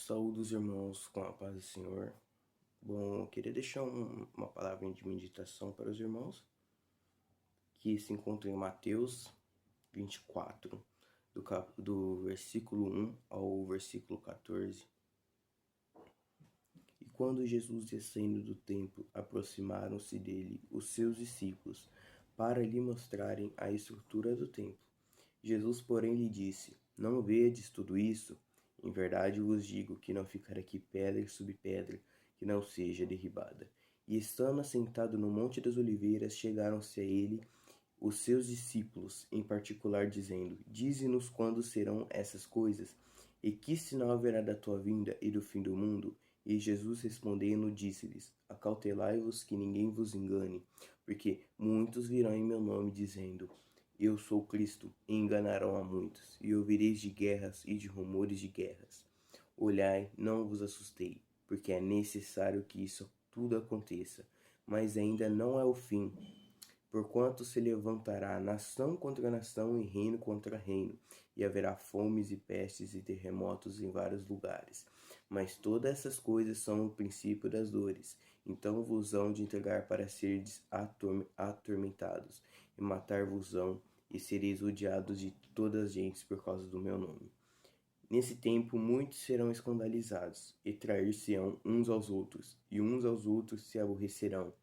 Saúde os irmãos com a paz do Senhor. Bom, eu queria deixar uma palavra de meditação para os irmãos, que se encontra em Mateus 24, do versículo 1 ao versículo 14. E quando Jesus descendo do templo, aproximaram-se dele os seus discípulos, para lhe mostrarem a estrutura do templo. Jesus, porém, lhe disse: Não vedes tudo isso? Em verdade vos digo que não ficará aqui pedra sobre pedra, que não seja derribada. E estando assentado no Monte das Oliveiras, chegaram-se a ele os seus discípulos, em particular, dizendo: Dize-nos quando serão essas coisas, e que sinal haverá da tua vinda e do fim do mundo? E Jesus respondendo, disse-lhes: Acautelai-vos que ninguém vos engane, porque muitos virão em meu nome, dizendo: Eu sou Cristo, e enganarão a muitos, e ouvireis de guerras e de rumores de guerras. Olhai, não vos assustei, porque é necessário que isso tudo aconteça, mas ainda não é o fim. Porquanto se levantará nação contra nação e reino contra reino, e haverá fomes e pestes e terremotos em vários lugares. Mas todas essas coisas são o princípio das dores. Então vos hão de entregar para serdes atormentados, e matar-vos-ão, e sereis odiados de todas as gentes por causa do meu nome. Nesse tempo muitos serão escandalizados, e trair-se-ão uns aos outros, e uns aos outros se aborrecerão.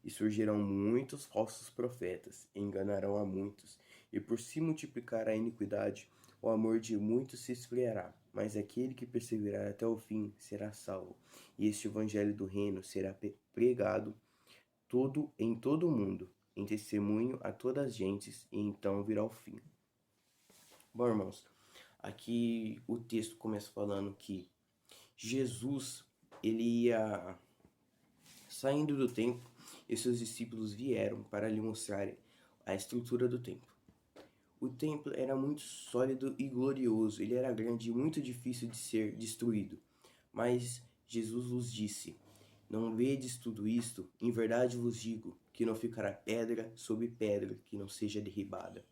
E surgirão muitos falsos profetas, e enganarão a muitos. E por se multiplicar a iniquidade, o amor de muitos se esfriará. Mas aquele que perseverar até o fim será salvo. E este evangelho do reino será pregado em todo o mundo, em testemunho a todas as gentes, e então virá o fim. Bom, irmãos, aqui o texto começa falando que Jesus, ele ia saindo do templo, e seus discípulos vieram para lhe mostrarem a estrutura do templo. O templo era muito sólido e glorioso, ele era grande e muito difícil de ser destruído. Mas Jesus lhes disse: Não vedes tudo isto? Em verdade vos digo que não ficará pedra sobre pedra que não seja derribada.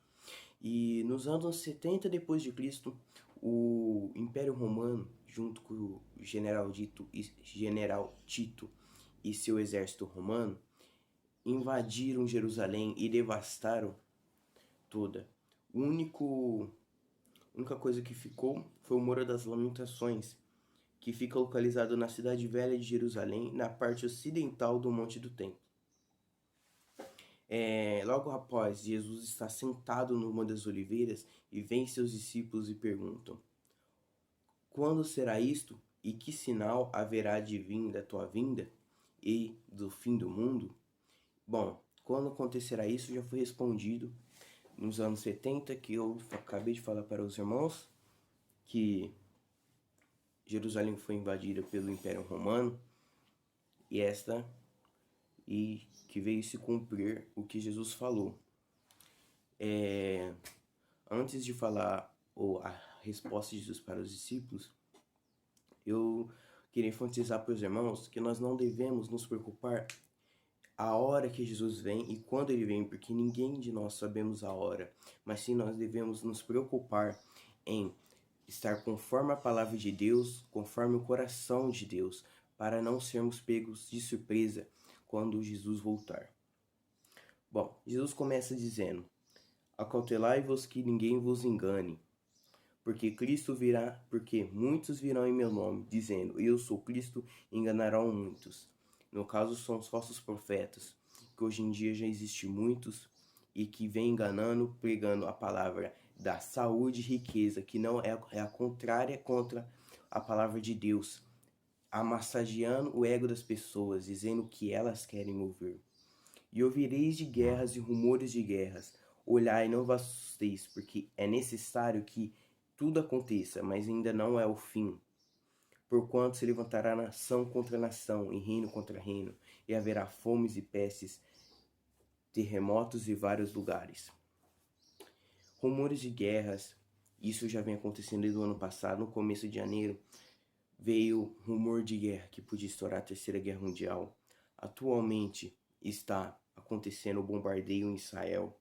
E nos anos 70 depois de Cristo, o Império Romano, junto com o General Tito e seu exército romano, invadiram Jerusalém e devastaram toda. A única coisa que ficou foi o Muro das Lamentações, que fica localizado na cidade velha de Jerusalém, na parte ocidental do Monte do Templo. Logo após, Jesus está sentado no Monte das Oliveiras e vem seus discípulos e perguntam: Quando será isto? E que sinal haverá de vir da tua vinda e do fim do mundo? Bom, quando acontecerá isso já foi respondido nos anos 70, que eu acabei de falar para os irmãos, que Jerusalém foi invadida pelo Império Romano e que veio se cumprir o que Jesus falou. Antes de falar a resposta de Jesus para os discípulos, eu queria enfatizar para os irmãos que nós não devemos nos preocupar a hora que Jesus vem e quando ele vem, porque ninguém de nós sabemos a hora, mas sim nós devemos nos preocupar em estar conforme a palavra de Deus, conforme o coração de Deus, para não sermos pegos de surpresa quando Jesus voltar. Bom, Jesus começa dizendo: Acautelai-vos que ninguém vos engane, porque muitos virão em meu nome, dizendo: Eu sou Cristo, e enganarão muitos. No caso, são os falsos profetas, que hoje em dia já existem muitos, e que vem enganando, pregando a palavra da saúde e riqueza, que não é a contrária contra a palavra de Deus, amassageando o ego das pessoas, dizendo o que elas querem ouvir. E ouvireis de guerras e rumores de guerras. Olhai, não vos assusteis, porque é necessário que tudo aconteça, mas ainda não é o fim. Porquanto se levantará nação contra nação, e reino contra reino, e haverá fomes e pestes, terremotos em vários lugares. Rumores de guerras, isso já vem acontecendo desde o ano passado. No começo de janeiro veio rumor de guerra que podia estourar a Terceira Guerra Mundial. Atualmente está acontecendo o bombardeio em Israel.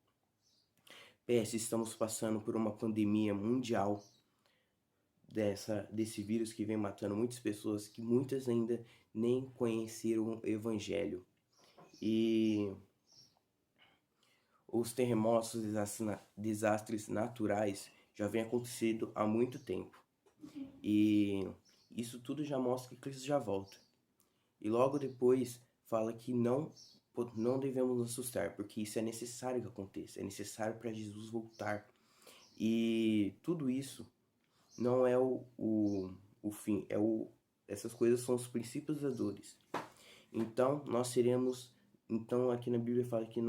PS, estamos passando por uma pandemia mundial desse vírus que vem matando muitas pessoas, que muitas ainda nem conheceram o Evangelho. E os terremotos, os desastres naturais já vem acontecendo há muito tempo. E isso tudo já mostra que Cristo já volta. E logo depois fala que não devemos nos assustar, porque isso é necessário que aconteça, é necessário para Jesus voltar. E tudo isso não é o fim, essas coisas são os princípios das dores. Então nós seremos, então aqui na Bíblia fala que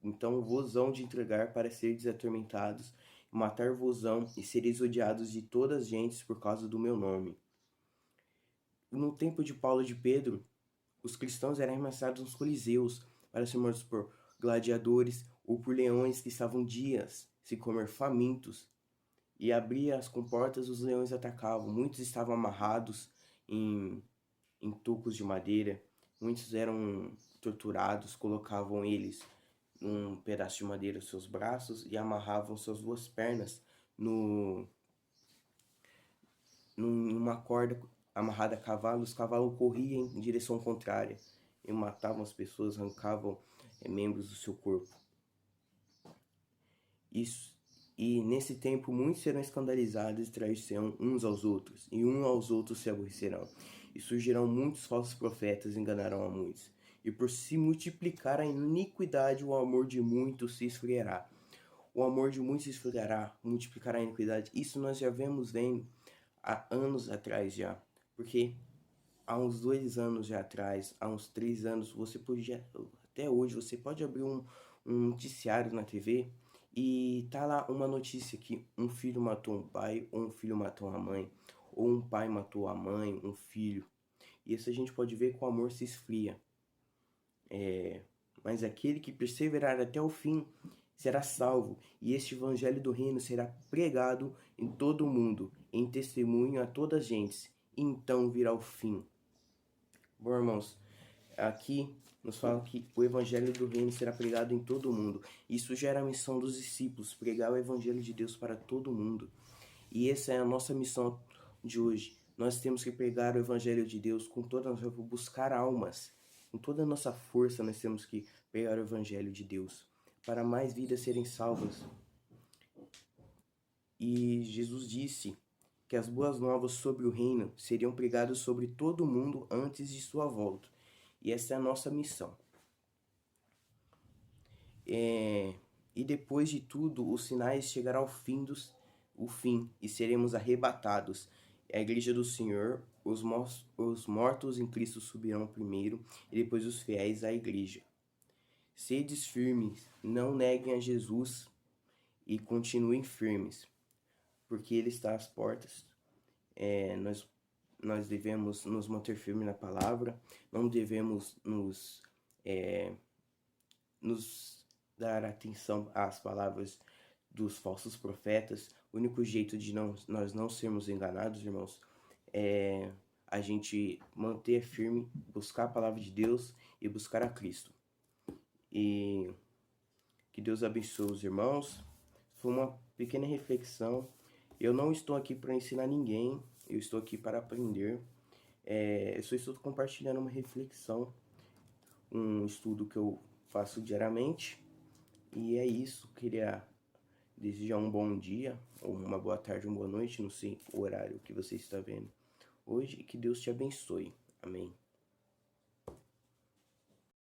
então vos hão de entregar para seres atormentados, matar-vos-ão e sereis odiados de todas as gentes por causa do meu nome. No tempo de Paulo e de Pedro, os cristãos eram arremessados nos coliseus para ser mortos por gladiadores ou por leões que estavam dias se comer famintos. E abria as comportas, os leões atacavam. Muitos estavam amarrados em tocos de madeira. Muitos eram torturados, colocavam eles num pedaço de madeira nos seus braços e amarravam suas duas pernas numa corda amarrada a cavalo. Os cavalos corriam em direção contrária e matavam as pessoas, arrancavam membros do seu corpo. E nesse tempo muitos serão escandalizados e trairão uns aos outros, e uns aos outros se aborrecerão. E surgirão muitos falsos profetas e enganarão a muitos. E por se multiplicar a iniquidade, o amor de muitos se esfriará. O amor de muitos se esfriará, multiplicará a iniquidade. Isso nós já vemos vendo há anos atrás já. Porque há uns 2 anos já atrás, há uns 3 anos, você podia, até hoje, você pode abrir um noticiário na TV e tá lá uma notícia que um filho matou um pai, ou um filho matou a mãe, ou um pai matou a mãe, um filho. E isso a gente pode ver que o amor se esfria. Mas aquele que perseverar até o fim será salvo, e este evangelho do reino será pregado em todo o mundo, em testemunho a todas as gentes, e então virá o fim. Bom, irmãos, aqui nos fala que o evangelho do reino será pregado em todo o mundo. Isso já era a missão dos discípulos, pregar o evangelho de Deus para todo o mundo. E essa é a nossa missão de hoje. Nós temos que pregar o evangelho de Deus com toda a nossa, buscar almas. Com toda a nossa força nós temos que pregar o evangelho de Deus, para mais vidas serem salvas. E Jesus disse que as boas novas sobre o reino seriam pregadas sobre todo o mundo antes de sua volta. E essa é a nossa missão. E depois de tudo, os sinais chegarão ao fim, e seremos arrebatados. A igreja do Senhor, os mortos em Cristo subirão primeiro, e depois os fiéis à igreja. Sedes firmes, não neguem a Jesus e continuem firmes, porque Ele está às portas. Nós devemos nos manter firmes na palavra, não devemos nos dar atenção às palavras dos falsos profetas. O único jeito de nós não sermos enganados, irmãos, é a gente manter firme, buscar a palavra de Deus e buscar a Cristo. E que Deus abençoe os irmãos. Foi uma pequena reflexão. Eu não estou aqui para ensinar ninguém, eu estou aqui para aprender. Eu só estou compartilhando uma reflexão, um estudo que eu faço diariamente. E é isso, queria desejar um bom dia, ou uma boa tarde, uma boa noite, não sei o horário que você está vendo hoje, e que Deus te abençoe. Amém.